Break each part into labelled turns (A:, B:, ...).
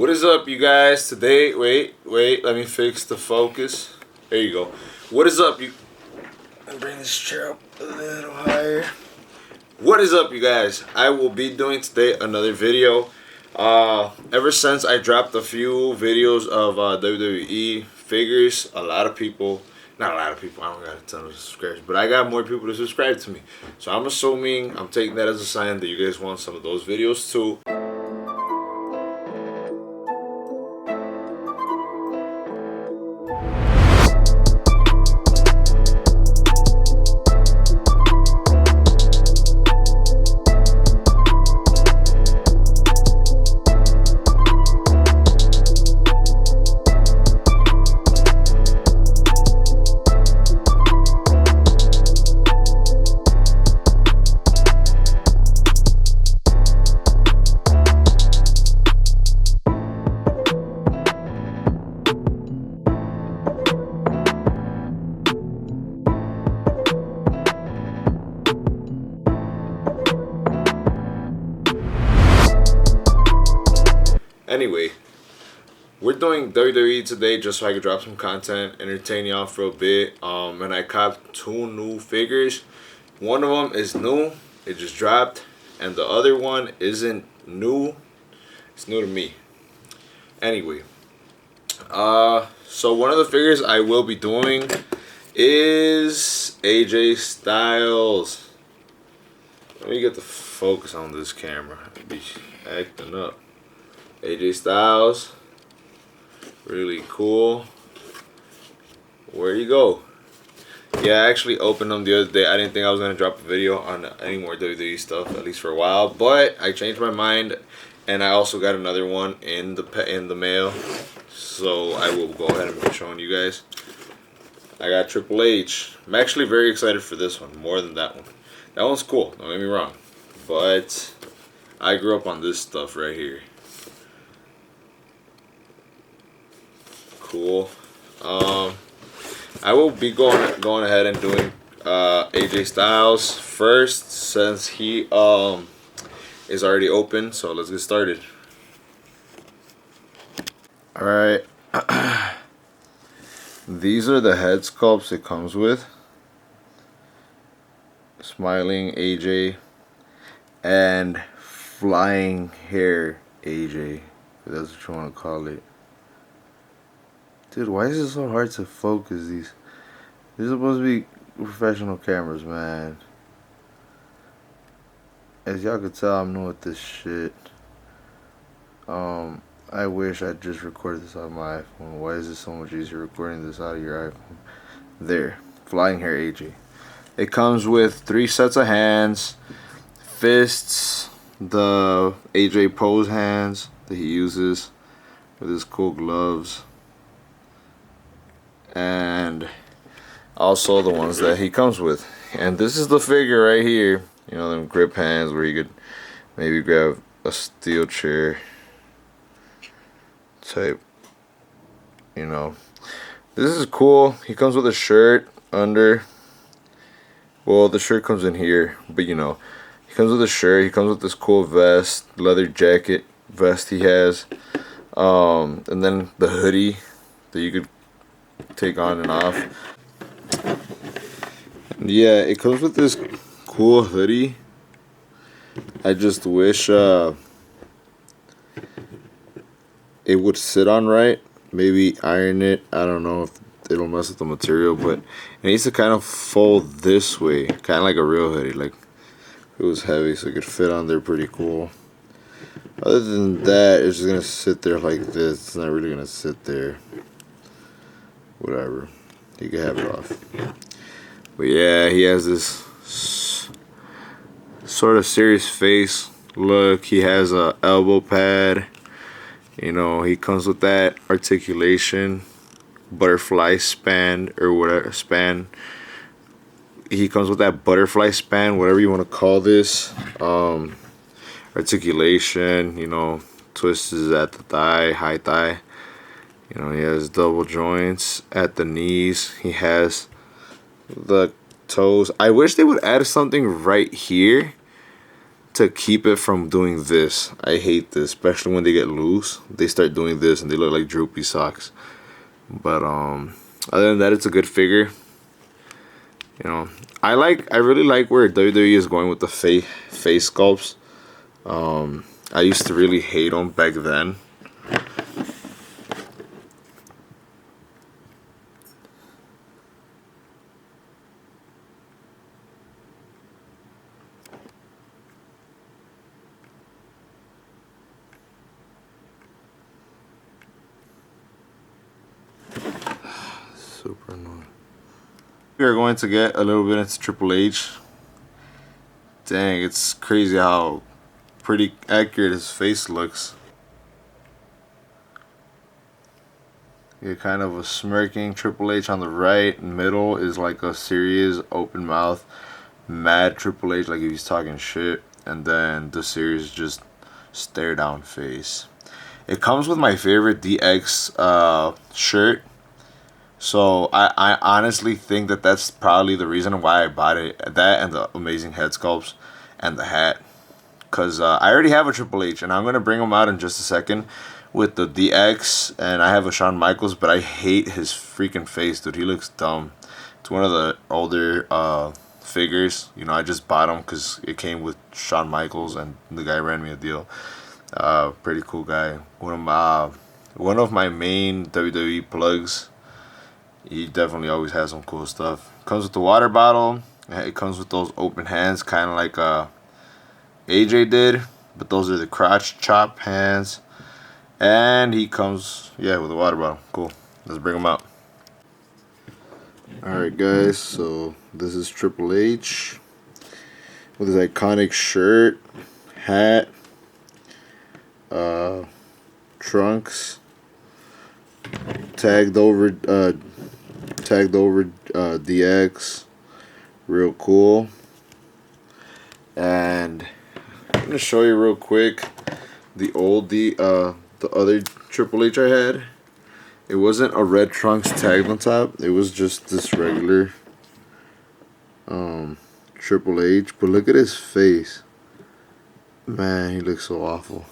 A: What is up, you guys? Today, wait, let me fix the focus. There you go. What is up, you? Let me bring this chair up a little higher. What is up, you guys? I will be doing today another video. Ever since I dropped a few videos of WWE figures, not a lot of people, I don't got a ton of subscribers, but I got more people to subscribe to me. So I'm assuming, I'm taking that as a sign that you guys want some of those videos too. Anyway, we're doing WWE today just so I could drop some content, entertain y'all for a bit. And I copped 2 new figures. One of them is new, it just dropped, and the other one isn't new. It's new to me. Anyway, so one of the figures I will be doing is AJ Styles. Let me get the focus on this camera. I'll be acting up. AJ Styles, really cool. Where'd he go? Yeah, I actually opened them the other day. I didn't think I was gonna drop a video on any more WWE stuff, at least for a while. But I changed my mind, and I also got another one in the mail. So I will go ahead and be showing you guys. I got Triple H. I'm actually very excited for this one, more than that one. That one's cool, don't get me wrong. But I grew up on this stuff right here. Cool. I will be going ahead and doing AJ Styles first, since he is already open. So let's get started. All right. These are the head sculpts it comes with. Smiling AJ and flying hair AJ, if that's what you want to call it. Dude, why is it so hard to focus these? These are supposed to be professional cameras, man. As y'all could tell, I'm new at this shit. I wish I just recorded this on my iPhone. Why is it so much easier recording this out of your iPhone? There, flying hair AJ. It comes with 3 sets of hands, fists, the AJ pose hands that he uses with his cool gloves, and also the ones that he comes with. And this is the figure right here, you know, them grip hands where you could maybe grab a steel chair type, you know. This is cool. He comes with a shirt under. Well, the shirt comes in here, but you know, he comes with a shirt. He comes with this cool vest, leather jacket vest he has, and then the hoodie that you could take on and off. Yeah, it comes with this cool hoodie. I just wish it would sit on right. Maybe iron it. I don't know if it'll mess with the material, but it needs to kind of fold this way, kind of like a real hoodie. Like if it was heavy, so it could fit on there pretty cool. Other than that, it's just gonna sit there like this. It's not really gonna sit there. Whatever, you can have it off. But yeah, he has this sort of serious face look. He has a elbow pad. You know, he comes with that articulation, butterfly span or whatever span. He comes with that butterfly span, whatever you want to call this. Articulation. You know, twists at the thigh, high thigh. You know, he has double joints at the knees. He has the toes. I wish they would add something right here to keep it from doing this. I hate this, especially when they get loose. They start doing this and they look like droopy socks. But other than that, it's a good figure. You know, I really like where WWE is going with the face sculpts. I used to really hate them back then. Super annoying. We are going to get a little bit into Triple H. Dang, it's crazy how pretty accurate his face looks. You get kind of a smirking Triple H on the right. Middle is like a serious open mouth, mad Triple H, like if he's talking shit. And then the serious just stare down face. It comes with my favorite DX shirt. So I honestly think that that's probably the reason why I bought it. That and the amazing head sculpts and the hat. Because I already have a Triple H, and I'm going to bring him out in just a second with the DX, and I have a Shawn Michaels, but I hate his freaking face, dude. He looks dumb. It's one of the older figures. You know, I just bought him because it came with Shawn Michaels, and the guy ran me a deal. Pretty cool guy. One of my main WWE plugs. He definitely always has some cool stuff. Comes with the water bottle. It comes with those open hands, kind of like AJ did, but those are the crotch chop hands. And he comes, yeah, with a water bottle. Cool. Let's bring him out. Alright, guys, so this is Triple H with his iconic shirt, hat, trunks, tagged over DX, real cool. And I'm gonna show you real quick the other Triple H I had. It wasn't a red trunks tagged on top. It was just this regular Triple H. But look at his face. Man, he looks so awful.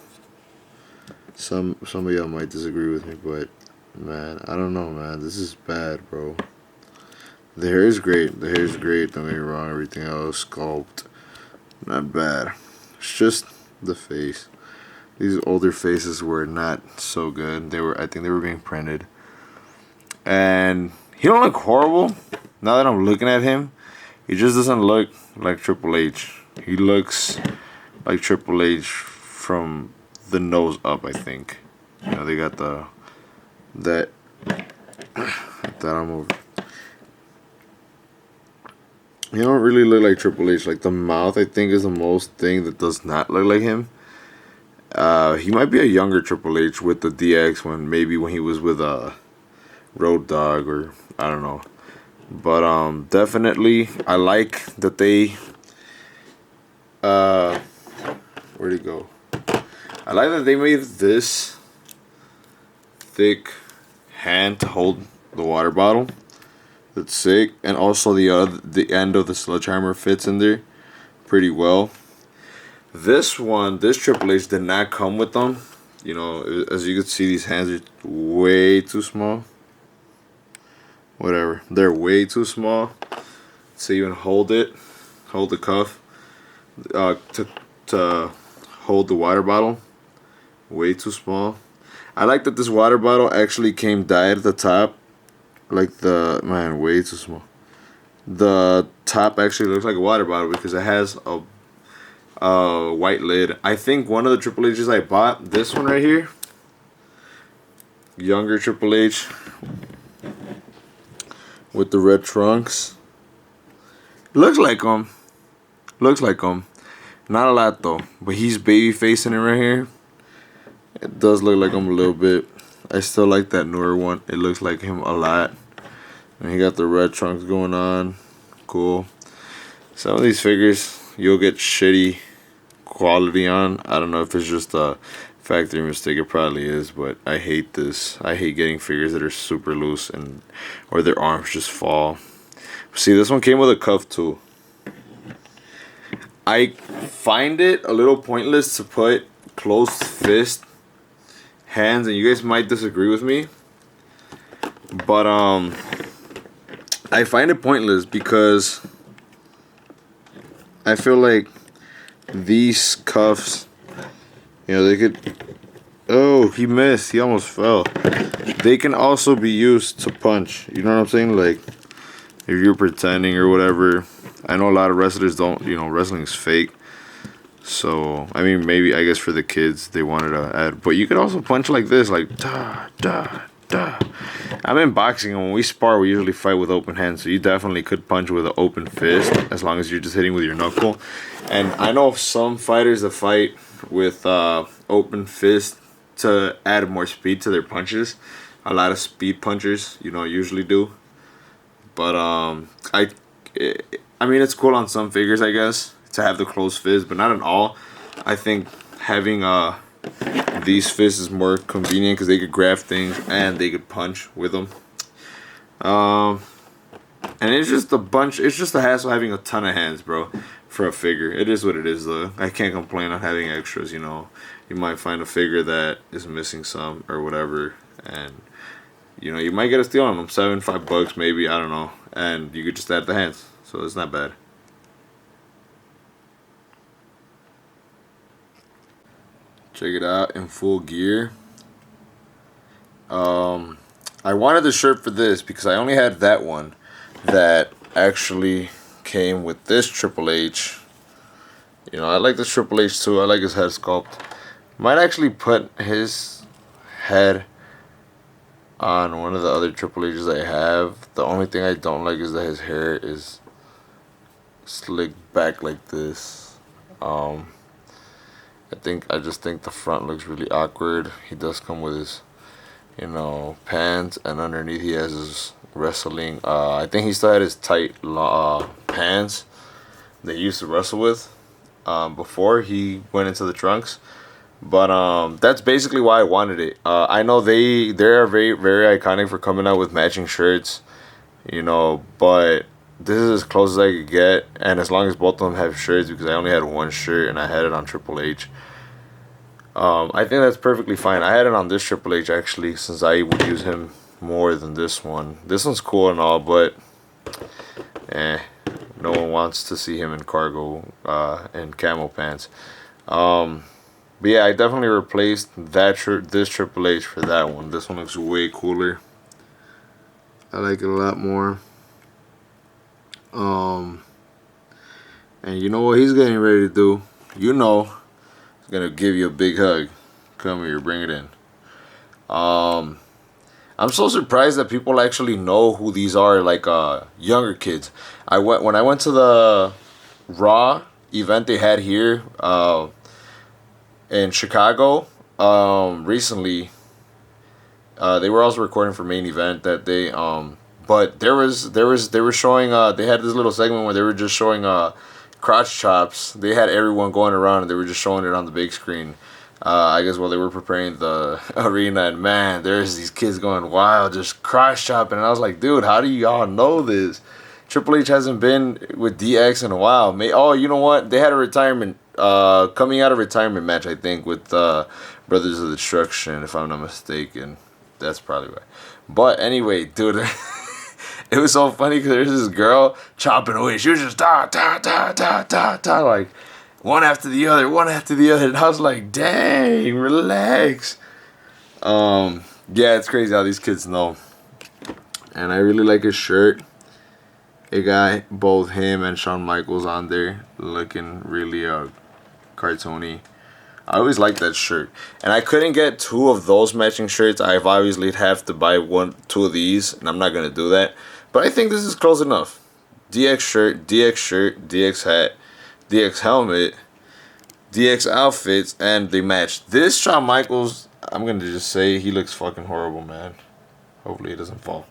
A: Some of y'all might disagree with me, but man, I don't know, man. This is bad, bro. The hair is great. The hair is great. Don't get me wrong. Everything else sculpt, not bad. It's just the face. These older faces were not so good. I think they were being printed. And he don't look horrible. Now that I'm looking at him, he just doesn't look like Triple H. He looks like Triple H from the nose up, I think. You know, they got that I'm over. He don't really look like Triple H. Like the mouth, I think, is the most thing that does not look like him. He might be a younger Triple H with the DX when he was with Road Dogg, or I don't know. But definitely I like that they where'd he go? I like that they made this thick hand to hold the water bottle. That's sick. And also the end of the sledgehammer fits in there pretty well. This Triple H did not come with them. You know, as you can see, these hands are way too small. Whatever. They're way too small to even hold the cuff, to hold the water bottle. Way too small. I like that this water bottle actually came dyed at the top. Like way too small. The top actually looks like a water bottle because it has a white lid. I think one of the Triple H's I bought, this one right here, younger Triple H with the red trunks, looks like him. Not a lot though, but he's baby facing it right here. It does look like him a little bit. I still like that newer one. It looks like him a lot. And he got the red trunks going on. Cool. Some of these figures you'll get shitty quality on. I don't know if it's just a factory mistake. It probably is, but I hate this. I hate getting figures that are super loose or their arms just fall. See, this one came with a cuff too. I find it a little pointless to put closed fist hands, and you guys might disagree with me, but I find it pointless because I feel like these cuffs, you know, they could. Oh, he missed. He almost fell. They can also be used to punch. You know what I'm saying? Like, if you're pretending or whatever. I know a lot of wrestlers don't, you know, wrestling is fake. So, I mean, maybe, I guess for the kids, they wanted to add. But you could also punch like this, like, da, da, da. I'm in boxing, and when we spar, we usually fight with open hands. So you definitely could punch with an open fist, as long as you're just hitting with your knuckle. And I know some fighters that fight with open fist to add more speed to their punches. A lot of speed punchers, you know, usually do. But I mean, it's cool on some figures, I guess, to have the closed fist, but not at all. I think having these fists is more convenient because they could grab things and they could punch with them. And it's just a bunch. It's just a hassle having a ton of hands, bro, for a figure. It is what it is, though. I can't complain on having extras. You know, you might find a figure that is missing some or whatever, and you know, you might get a steal on them, $5 maybe, I don't know, and you could just add the hands, so it's not bad. Check it out in full gear. I wanted the shirt for this because I only had that one that actually came with this Triple H. You know, I like this Triple H too. I like his head sculpt. Might actually put his head on one of the other Triple H's I have. The only thing I don't like is that his hair is slicked back like this. I just think the front looks really awkward. He does come with his, you know, pants, and underneath he has his wrestling. I think he still had his tight pants that he used to wrestle with before he went into the trunks. But that's basically why I wanted it. I know they are very, very iconic for coming out with matching shirts, you know, but this is as close as I could get, and as long as both of them have shirts, because I only had one shirt and I had it on Triple H. I think that's perfectly fine. I had it on this Triple H actually, since I would use him more than this one. This one's cool and all, but no one wants to see him in cargo and camo pants. But yeah, I definitely replaced this Triple H for that one. This one looks way cooler. I like it a lot more. And you know what he's getting ready to do? You know, he's gonna give you a big hug. Come here, bring it in. I'm so surprised that people actually know who these are, like younger kids. When I went to the Raw event they had here in Chicago recently. They were also recording for Main Event that day. But they were showing they had this little segment where they were just showing crotch chops. They had everyone going around and they were just showing it on the big screen. I guess while they were preparing the arena, and man, there's these kids going wild, just crotch chopping. And I was like, dude, how do y'all know this? Triple H hasn't been with DX in a while. Oh, you know what? They had a retirement, coming out of retirement match, I think, with Brothers of Destruction, if I'm not mistaken. That's probably right. But anyway, dude, it was so funny because there's this girl chopping away. She was just da, like one after the other, one after the other. And I was like, dang, relax. Yeah, it's crazy how these kids know. And I really like his shirt. It got both him and Shawn Michaels on there, looking really cartoony. I always liked that shirt. And I couldn't get two of those matching shirts. I've obviously have to buy two of these, and I'm not going to do that. But I think this is close enough. DX shirt, DX hat, DX helmet, DX outfits, and they match. This Shawn Michaels, I'm going to just say he looks fucking horrible, man. Hopefully it doesn't fall.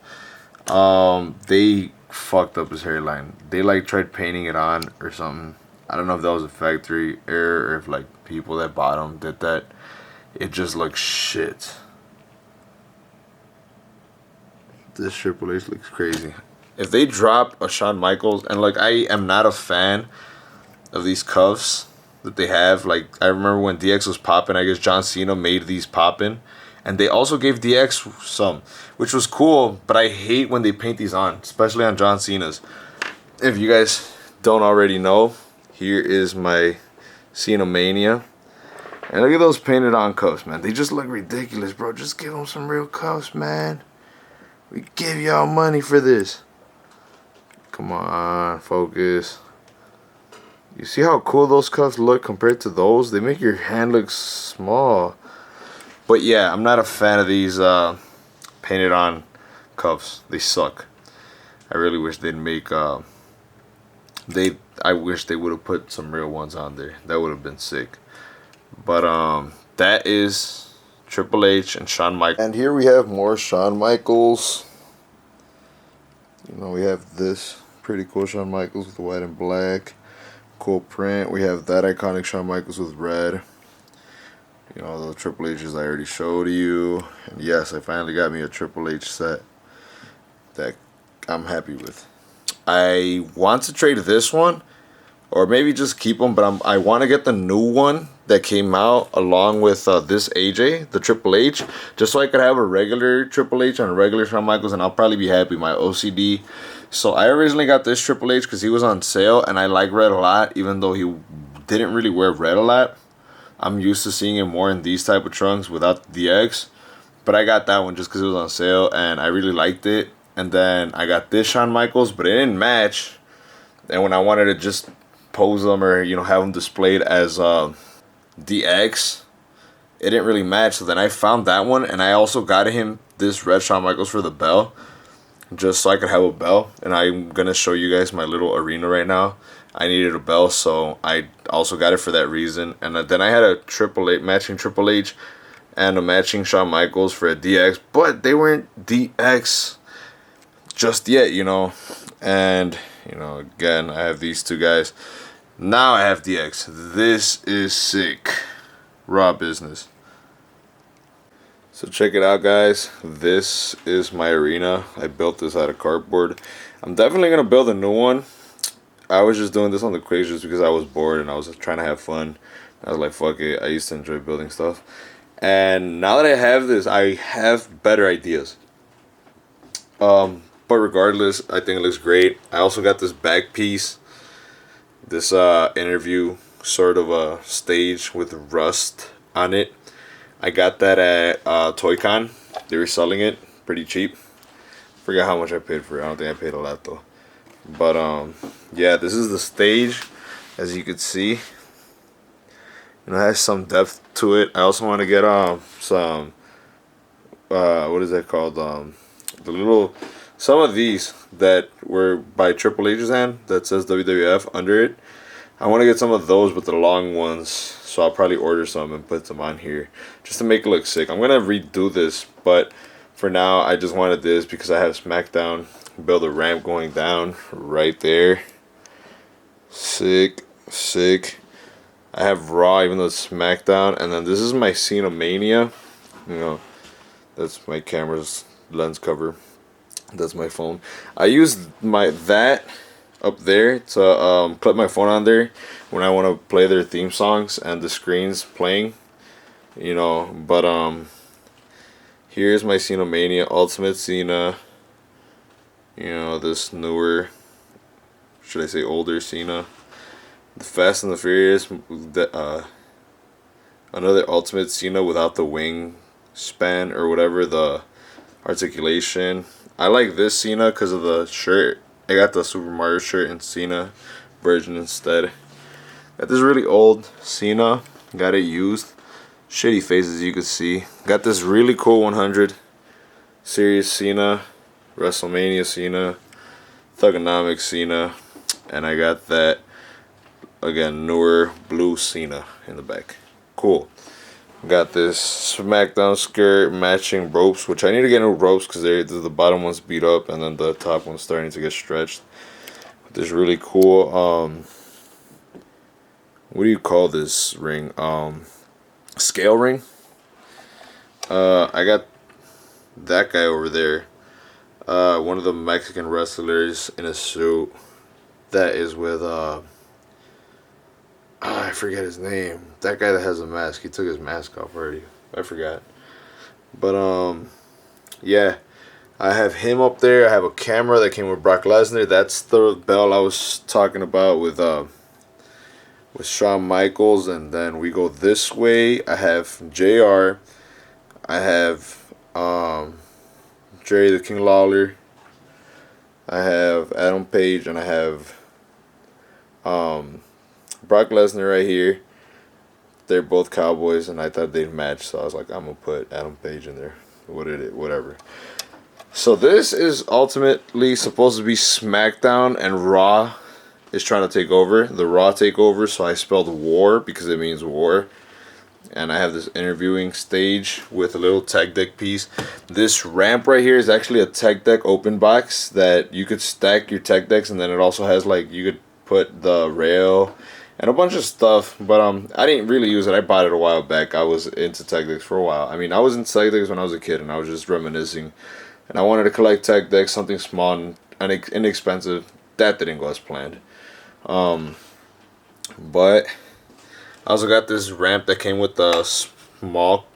A: They fucked up his hairline. They like tried painting it on or something. I don't know if that was a factory error or if like people that bought them did that. It just looks shit. This Triple H looks crazy. If they drop a Shawn Michaels, and like I am not a fan of these cuffs that they have. Like, I remember when DX was popping, I guess John Cena made these popping. And they also gave DX some, which was cool, but I hate when they paint these on, especially on John Cena's. If you guys don't already know, here is my Cena Mania. And look at those painted on cuffs, man. They just look ridiculous, bro. Just give them some real cuffs, man. We give y'all money for this. Come on, focus. You see how cool those cuffs look compared to those? They make your hand look small. But yeah, I'm not a fan of these painted on cuffs. They suck. I really wish they'd make I wish they would have put some real ones on there. That would have been sick. But that is Triple H and Shawn Michaels. And here we have more Shawn Michaels. You know, we have this pretty cool Shawn Michaels with the white and black. Cool print. We have that iconic Shawn Michaels with red. You know, the Triple H's I already showed you. And yes, I finally got me a Triple H set that I'm happy with. I want to trade this one, or maybe just keep them, but I want to get the new one that came out along with this AJ, the Triple H, just so I could have a regular Triple H and a regular Shawn Michaels, and I'll probably be happy. My OCD. So I originally got this Triple H because he was on sale, and I like red a lot, even though he didn't really wear red a lot. I'm used to seeing him more in these type of trunks without the X. But I got that one just because it was on sale, and I really liked it. And then I got this Shawn Michaels, but it didn't match. And when I wanted to just pose them or, you know, have them displayed as DX, it didn't really match. So then I found that one, and I also got him this red Shawn Michaels for the bell, just so I could have a bell. And I'm going to show you guys my little arena right now. I needed a bell, so I also got it for that reason. And then I had a matching Triple H and a matching Shawn Michaels for a DX, but they weren't DX just yet, you know. And, you know, again, I have these two guys. Now I have DX. This is sick. Raw business. So check it out, guys. This is my arena. I built this out of cardboard. I'm definitely going to build a new one. I was just doing this on the quick just because I was bored and I was trying to have fun. I was like, fuck it. I used to enjoy building stuff. And now that I have this, I have better ideas. But regardless, I think it looks great. I also got this back piece. This interview sort of a stage with rust on it. I got that at Toy-Con. They were selling it pretty cheap. Forgot how much I paid for it. I don't think I paid a lot though. But yeah, this is the stage, as you can see. You know, it has some depth to it. I also want to get some what is that called? Some of these that were by Triple H's hand that says WWF under it. I want to get some of those with the long ones, so I'll probably order some and put them on here just to make it look sick. I'm gonna redo this, but for now I just wanted this because I have SmackDown. Build a ramp going down right there. Sick, sick. I have Raw, even though it's SmackDown, and then this is my Cena Mania. You know, that's my camera's lens cover. That's my phone. I use that up there to clip my phone on there when I want to play their theme songs and the screen's playing. You know, but here's my Cena Mania, Ultimate Cena. You know, this newer, should I say older Cena. The Fast and the Furious, another Ultimate Cena without the wing span or whatever, the articulation. I like this Cena because of the shirt. I got the Super Mario shirt and Cena version instead. Got this really old Cena. Got it used. Shitty faces you can see. Got this really cool 100 series Cena. WrestleMania Cena, Thugonomics Cena, and I got that, again, newer blue Cena in the back. Cool. Got this SmackDown skirt, matching ropes, which I need to get new ropes because the bottom one's beat up and then the top one's starting to get stretched. This really cool, what do you call this ring? Scale ring. I got that guy over there. One of the Mexican wrestlers in a suit that is with I forget his name. That guy that has a mask. He took his mask off already. I forgot. But yeah. I have him up there. I have a camera that came with Brock Lesnar. That's the belt I was talking about with Shawn Michaels. And then we go this way. I have JR. I have Jerry the King Lawler. I have Adam Page, and I have Brock Lesnar right here. They're both Cowboys, and I thought they'd match, so I was like, I'm gonna put Adam Page in there. Whatever. So this is ultimately supposed to be SmackDown, and Raw is trying to take over. The Raw takeover, so I spelled war because it means war. And I have this interviewing stage with a little tech deck piece. This ramp right here is actually a tech deck open box that you could stack your tech decks, and then it also has like you could put the rail and a bunch of stuff. But I didn't really use it. I bought it a while back. I was into tech decks for a while. I mean, I was into tech decks when I was a kid, and I was just reminiscing. And I wanted to collect tech decks, something small and inexpensive. That didn't go as planned. But I also got this ramp that came with the small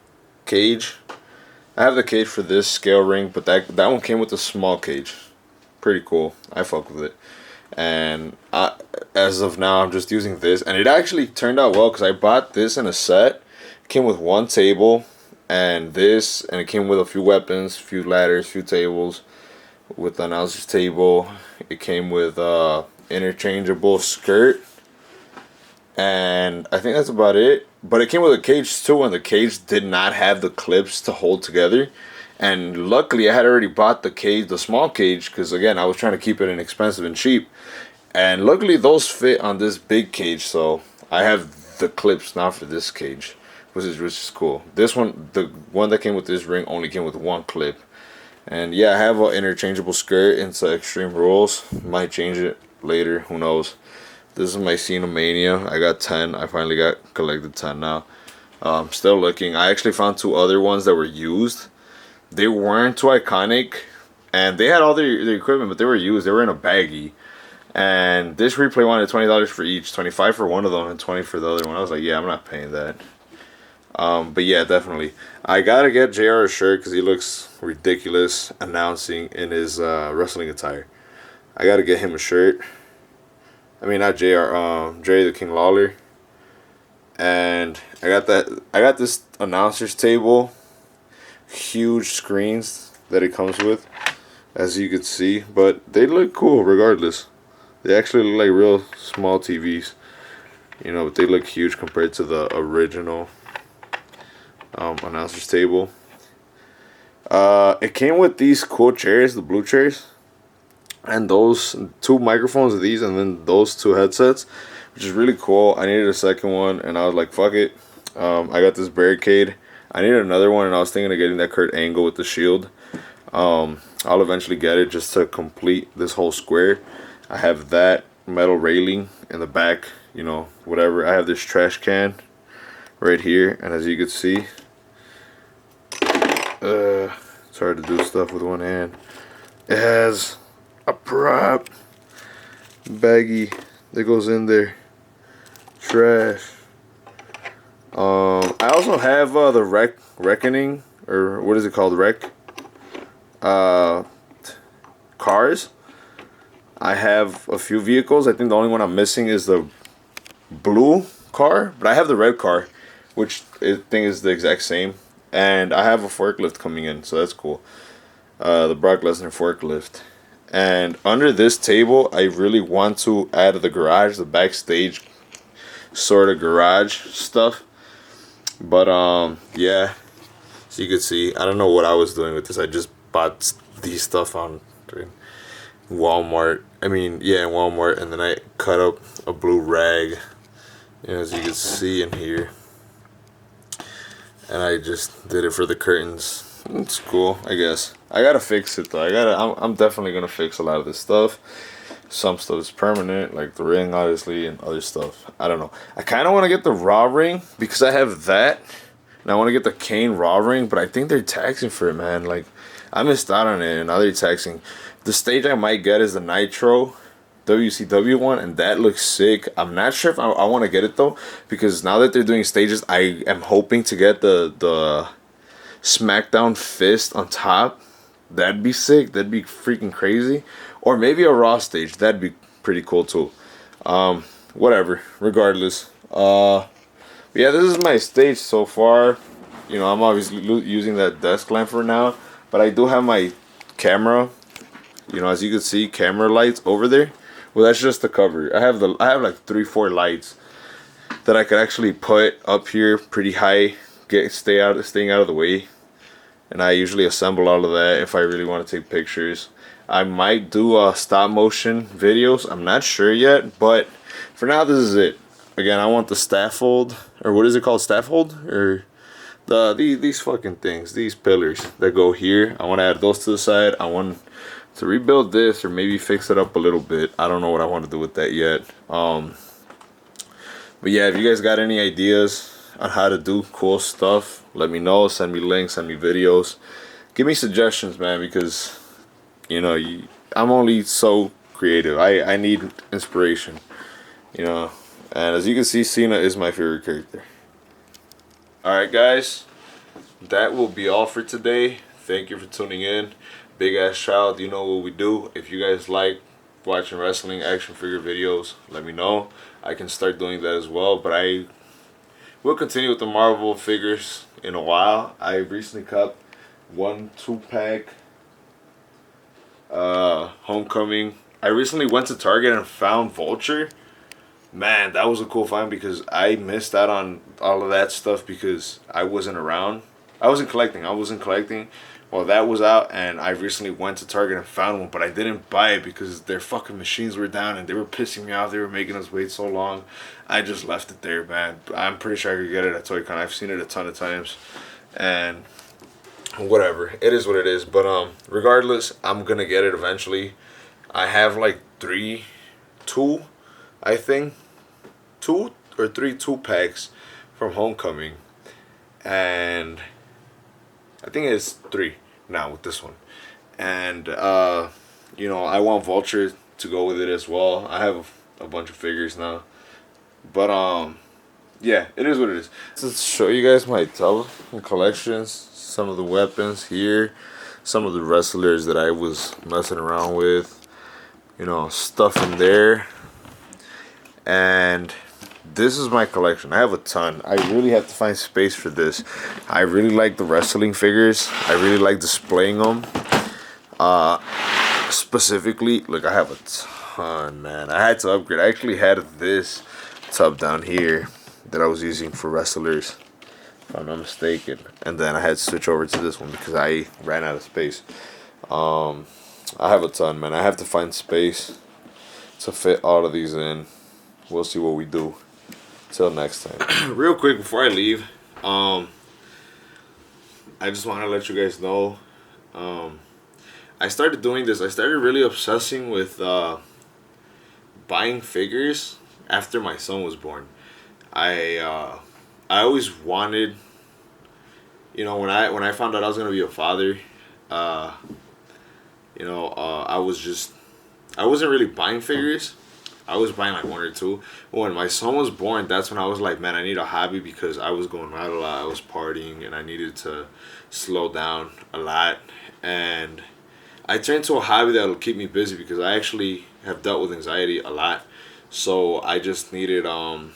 A: cage. I have the cage for this scale ring, but that one came with the small cage. Pretty cool. I fuck with it. And as of now, I'm just using this. And it actually turned out well because I bought this in a set. It came with one table and this. And it came with a few weapons, few ladders, few tables. With the announcer's table. It came with interchangeable skirt. And I think that's about it. But it came with a cage too, and the cage did not have the clips to hold together. And luckily, I had already bought the cage, the small cage, because again, I was trying to keep it inexpensive and cheap. And luckily, those fit on this big cage, so I have the clips now for this cage, which is cool. This one, the one that came with this ring, only came with one clip. And yeah, I have an interchangeable skirt into Extreme Rules. Might change it later, who knows. This is my Cena Mania. I got 10. I finally got collected 10 now. Still looking. I actually found 2 other ones that were used. They weren't too iconic. And they had all their equipment, but they were used. They were in a baggie. And this replay wanted $20 for each. 25 for one of them and 20 for the other one. I was like, yeah, I'm not paying that. But yeah, definitely. I gotta get JR a shirt because he looks ridiculous announcing in his wrestling attire. I gotta get him a shirt. I mean, not JR, Jerry the King Lawler. And I got this announcer's table. Huge screens that it comes with, as you can see. But they look cool regardless. They actually look like real small TVs. You know, but they look huge compared to the original announcer's table. It came with these cool chairs, the blue chairs. And those 2 microphones of these, and then those 2 headsets, which is really cool. I needed a second one, and I was like, fuck it. I got this barricade. I needed another one, and I was thinking of getting that Kurt Angle with the shield. I'll eventually get it just to complete this whole square. I have that metal railing in the back, you know, whatever. I have this trash can right here, and as you can see, it's hard to do stuff with one hand. It has a prop baggie that goes in there. Trash. I also have the reckoning, or what is it called? Cars. I have a few vehicles. I think the only one I'm missing is the blue car, but I have the red car, which I think is the exact same. And I have a forklift coming in, so that's cool. The Brock Lesnar forklift. And under this table, I really want to add the garage, the backstage sort of garage stuff. But yeah, so you can see, I don't know what I was doing with this. I just bought these stuff on Walmart. I mean, yeah, Walmart, and then I cut up a blue rag, you know, as you can see in here. And I just did it for the curtains. It's cool, I guess. I gotta fix it though. I'm definitely gonna fix a lot of this stuff. Some stuff is permanent, like the ring, obviously, and other stuff. I don't know. I kind of want to get the Raw ring because I have that, and I want to get the Kane Raw ring, but I think they're taxing for it, man. Like, I missed out on it, and now they're taxing. The stage I might get is the Nitro, WCW one, and that looks sick. I'm not sure if I want to get it though, because now that they're doing stages, I am hoping to get the SmackDown fist on top. That'd be sick. That'd be freaking crazy. Or maybe a Raw stage. That'd be pretty cool too. Whatever. Regardless. Yeah, this is my stage so far. You know, I'm obviously using that desk lamp for now, but I do have my camera. You know, as you can see, camera lights over there. Well, that's just the cover. I have like 3-4 lights that I could actually put up here pretty high, staying out of the way. And I usually assemble all of that if I really want to take pictures. I might do stop motion videos. I'm not sure yet, but for now this is it. Again, I want the scaffold, or what is it called, scaffold, or these fucking things, these pillars that go here. I want to add those to the side. I want to rebuild this or maybe fix it up a little bit. I don't know what I want to do with that yet. But yeah, if you guys got any ideas on how to do cool stuff, let me know. Send me links, send me videos, give me suggestions, man, because you know, I'm only so creative. I need inspiration, you know. And as you can see, Cena is my favorite character. Alright guys, that will be all for today. Thank you for tuning in. Big Ass Child, you know what we do. If you guys like watching wrestling action figure videos, let me know. I can start doing that as well, but I will continue with the Marvel figures in a while. I recently cut 1 2-pack Homecoming. I recently went to Target and found Vulture. Man, that was a cool find because I missed out on all of that stuff because I wasn't around. I wasn't collecting. Well, that was out, and I recently went to Target and found one, but I didn't buy it because their fucking machines were down and they were pissing me off. They were making us wait so long. I just left it there, man. I'm pretty sure I could get it at Toy Con. I've seen it a ton of times, and whatever. It is what it is. But regardless, I'm gonna get it eventually. I have like 2 or 3 2-packs from Homecoming, and I think it's 3 now with this one. And you know, I want Vulture to go with it as well. I have a bunch of figures now, but yeah, it is what it is. To show you guys my tub collections, some of the weapons here, some of the wrestlers that I was messing around with, you know, stuff in there. And this is my collection. I have a ton. I really have to find space for this. I really like the wrestling figures. I really like displaying them. Specifically, look, I have a ton, man. I had to upgrade. I actually had this tub down here that I was using for wrestlers, if I'm not mistaken. And then I had to switch over to this one because I ran out of space. I have a ton, man. I have to find space to fit all of these in. We'll see what we do. Till next time. Real quick before I leave, I just want to let you guys know, I started doing this. I started really obsessing with buying figures after my son was born. I always wanted, you know, when I found out I was gonna be a father, you know, I wasn't really buying figures. I was buying like 1 or 2. When my son was born, that's when I was like, man, I need a hobby because I was going out a lot. I was partying and I needed to slow down a lot. And I turned to a hobby that will keep me busy because I actually have dealt with anxiety a lot. So I just needed a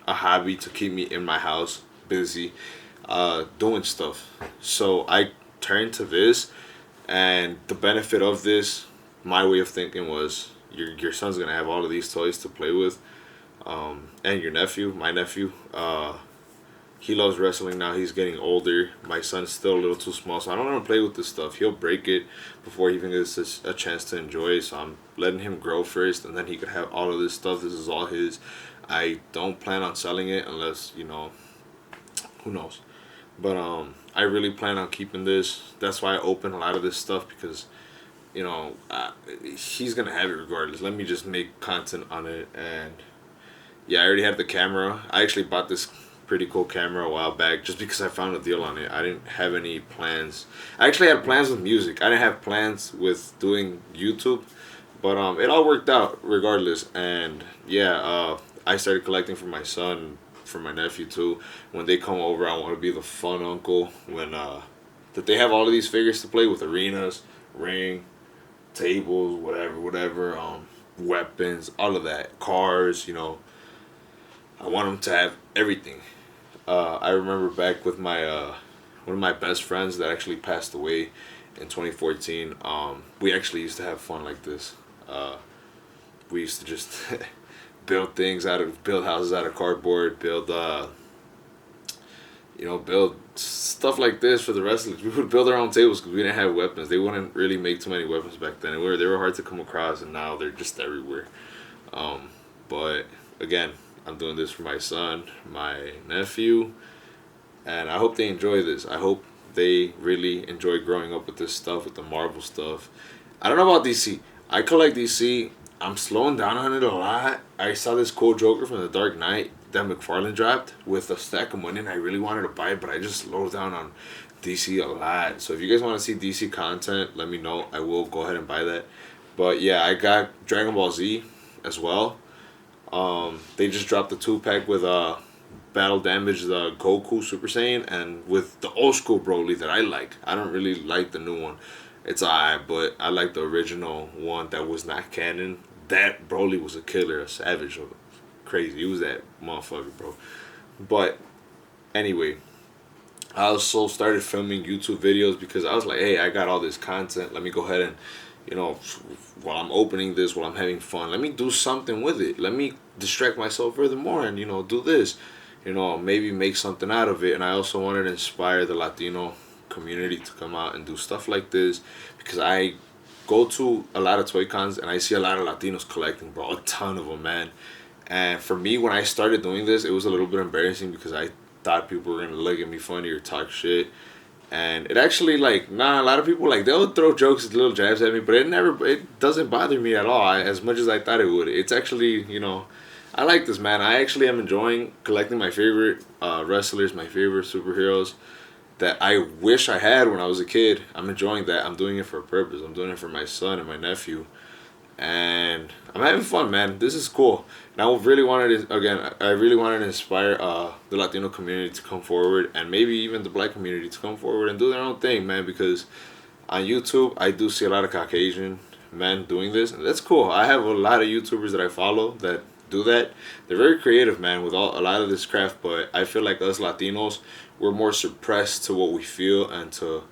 A: hobby to keep me in my house busy doing stuff. So I turned to this, and the benefit of this, my way of thinking was, your son's gonna have all of these toys to play with, and your nephew, my nephew, he loves wrestling now. He's getting older. My son's still a little too small, so I don't want to play with this stuff. He'll break it before he even gets a chance to enjoy it. So I'm letting him grow first, and then he could have all of this stuff. This is all his. I don't plan on selling it unless, you know, who knows. But I really plan on keeping this. That's why I open a lot of this stuff, because, you know, he's gonna have it regardless. Let me just make content on it. And yeah, I already have the camera. I actually bought this pretty cool camera a while back just because I found a deal on it. I didn't have any plans. I actually had plans with music. I didn't have plans with doing YouTube. But it all worked out regardless. And yeah, I started collecting for my son, for my nephew too. When they come over, I want to be the fun uncle. When that they have all of these figures to play with, arenas, ring, tables, whatever, weapons, all of that, cars. I want them to have everything. I remember back with my one of my best friends that actually passed away in 2014. We actually used to have fun like this. Uh, we used to just build houses out of cardboard, build stuff like this for the wrestlers. We would build our own tables because we didn't have weapons. They wouldn't really make too many weapons back then. They were hard to come across, and now they're just everywhere. But again, I'm doing this for my son, my nephew, and I hope they enjoy this. I hope they really enjoy growing up with this stuff, with the Marvel stuff. I don't know about DC. I collect DC. I'm slowing down on it a lot. I saw this cool Joker from the Dark Knight that McFarlane dropped with a stack of money, and I really wanted to buy it, but I just slowed down on DC a lot. So if you guys want to see DC content, let me know. I will go ahead and buy that. But yeah, I got Dragon Ball Z as well. They just dropped the 2-pack with Battle Damage, the Goku Super Saiyan, and with the old school Broly that I like. I don't really like the new one. It's alright, but I like the original one that was not canon. That Broly was a killer, a savage, crazy. He was that motherfucker, bro. But anyway, I also started filming YouTube videos because I was like, hey, I got all this content. Let me go ahead and, while I'm opening this, while I'm having fun, let me do something with it. Let me distract myself furthermore and, do this. Maybe make something out of it. And I also wanted to inspire the Latino community to come out and do stuff like this because I go to a lot of toy cons and I see a lot of Latinos collecting, bro. A ton of them, man. And for me, when I started doing this, it was a little bit embarrassing because I thought people were gonna look at me funny or talk shit. And it actually, a lot of people, they'll throw jokes, little jabs at me, but it doesn't bother me at all as much as I thought it would. It's actually, I like this, man. I actually am enjoying collecting my favorite wrestlers, my favorite superheroes that I wish I had when I was a kid. I'm enjoying that. I'm doing it for a purpose. I'm doing it for my son and my nephew. And I'm having fun, man. This is cool. And I really wanted to inspire the Latino community to come forward, and maybe even the Black community to come forward and do their own thing, man. Because on YouTube, I do see a lot of Caucasian men doing this, and that's cool. I have a lot of YouTubers that I follow that do that. They're very creative, man, with a lot of this craft. But I feel like us Latinos, we're more suppressed to what we feel and to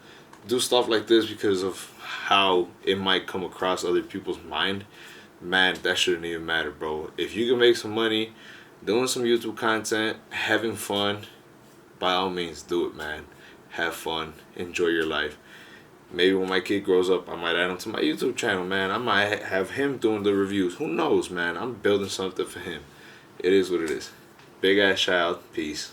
A: do stuff like this because of how it might come across other people's mind. Man, that shouldn't even matter, bro. If you can make some money doing some YouTube content, having fun, by all means do it, man. Have fun, enjoy your life. Maybe when my kid grows up, I might add him to my YouTube channel, man. I might have him doing the reviews. Who knows, man? I'm building something for him. It is what it is. Big ass child. Peace.